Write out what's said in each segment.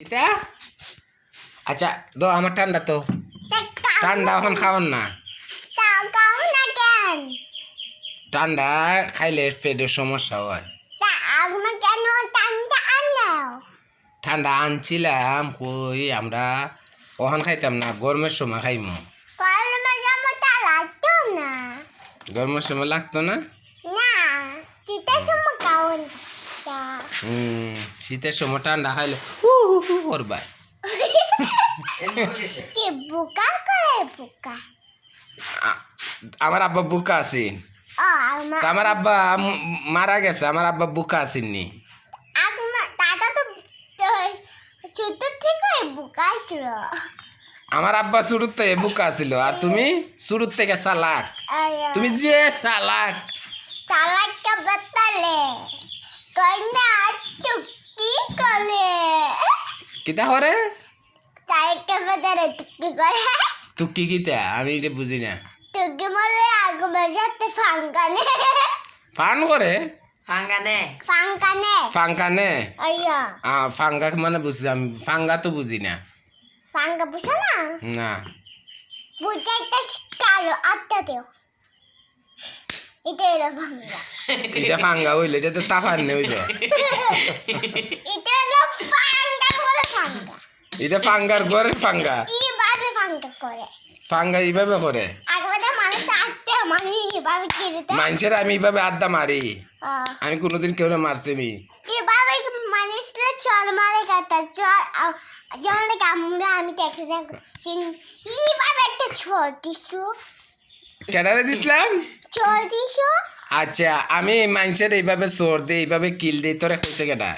এটা আচ্ছা দো আমার ঠান্ডা তো ঠান্ডা এখন খাওয়ান না ঠান্ডা খাইলে পেটের সমস্যা হয় ঠান্ডা আনছিলাম কই আমরা ওখান খাইতাম না গরমের সময় খাইমু গরমের সময় লাগতো না শীতের সময় ঠান্ডা খাইলে করবা আমার আব্বা বুকা আছে আমার আব্বা মারা গেছে আমার আব্বা বুকা আসেননি আমার আব্বা শুরুর থেকে বুকা ছিল আর তুমি শুরুর থেকে চালাক তুমি যে চালাক কিতা করে তুকি কিতা আমি এটা বুঝি না ফান করে ফাঙ্কানে ফাঙ্গা মানে বুঝছি আমি ফাঙ্গা তো বুঝি না না এটা ফাঙ্গা হইলে এটা তো তাফান নেই হইল এটা ফাঙ্গার ঘরে ফাঙ্গা ফাঙ্গা এইভাবে করে মানুষের আমি এইভাবে আড্ডা মারি আমি কোনোদিন কেউ না মারছি কেডারে দিছিলাম আচ্ছা আমি মানুষের এইভাবে চোর দিই এইভাবে কিল দিই তোরা কইছে কেডা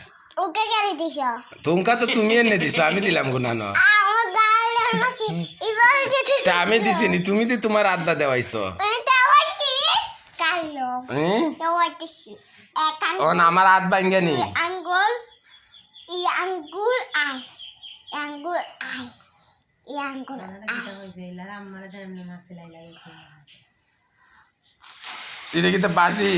তোমাকে তো তুমি এনে দিছো আমি দিলাম গুনানো আমি দিছিনি তুমি তো তোমার আড্ডা দেওয়াইছো আমার হাত ভাঙ্গে নি এটা কি তো বাসি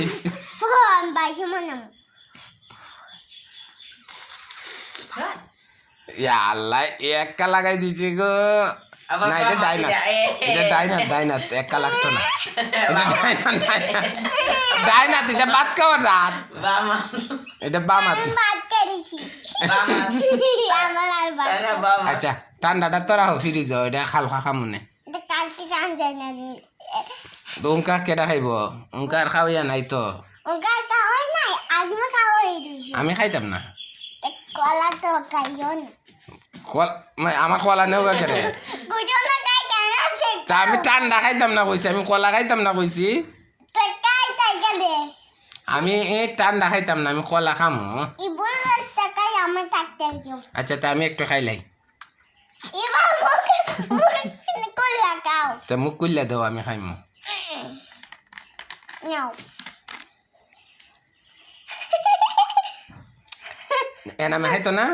আল্লাহ একা লাগাই দিছে গো না এটা ডাইনাত একা লাগতো না ডাইনাত এটা ভাত খাওয়ার রাত এটা বামাত আচ্ছা ঠান্ডাটা তোরা ফিরি যাও এটা খাল খা মনে উনকা কেটা খাইব উনকা আর খাওয়াইয়া নাই তো আমি খাইতাম না আমার কলা নেও কেটে তা আমি ঠান্ডা খাইতাম না কইছি আমি কলা খাইতাম না কইছি আমি এই ঠান্ডা খাইতাম না আমি কলা খামো আচ্ছা তা আমি একটু খাইলাই তা মুখ কুল্লা দাও আমি খাইমো এনামে খাইতো না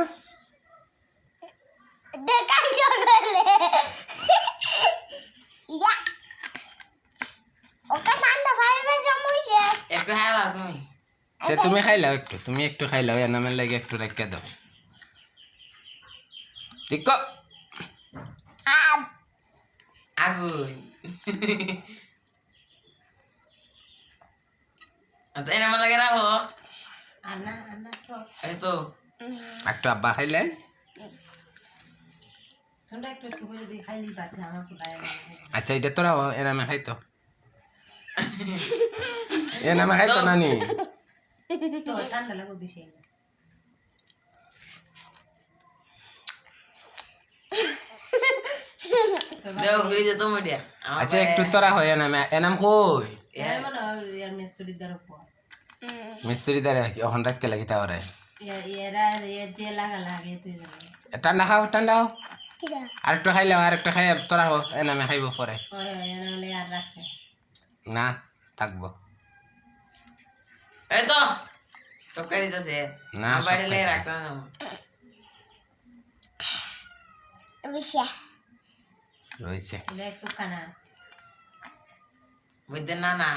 তুমি খাইলাও একটু তুমি একটু খাইলাও এনামের লাগে একটু রেখে দাও ঠিক আগুন এনামের লাগে রাখো তো একটু আব্বা খাইলে আচ্ছা এটা তোরা এনামে খাইতো এনামে খাইতো নানি আচ্ছা একটু তোরা হয় এনাম কই মিস্ত্রি দ্বারা এখন রাখতে লাগি তাহলে ঠান্ডা খাও ঠান্ডা খাও আরেকটু খাইলাম আরেকটা খাই তোরা হো এনামে খাইব পরে না থাকবো এই তো তরকারি তো দে না বাইরে লাগে রাখতাম রইছে দেখ সুখানা বুঝতে না না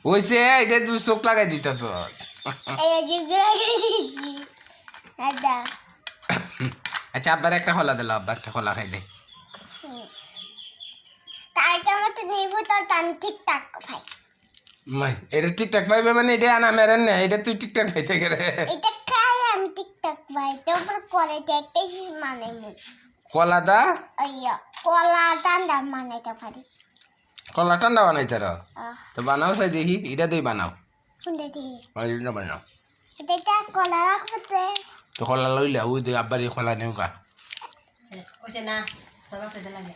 ওইছে এটা তুই চোখ লাগাই দিতেছস দাদা আচ্ছা আব্বার একটা খোলা দিল আব্বা একটা খোলা খাইলে তার কেমন তো নিব তোর টান ঠিকঠাক ভাই মাই এটা ঠিকঠাক পাইবে মানে এটা আনা মেরেন না এটা তুই ঠিকঠাক পাইতে গেলে এটা খাই আমি ঠিকঠাক ভাই তারপর করে দেখতেছি মানে মুখ কলা দা আইয়া কলা দান্দা মানাইতে পারি কলা ঠান্ডা বানাই তার তো বানাও চাই দেখি এটা তুই বানাও শুনতে দিয়ে এটা বানাও এটা কলা রাখবো তো কলা লইলে ওই আব্বার কলা নেও কা না সবার লাগে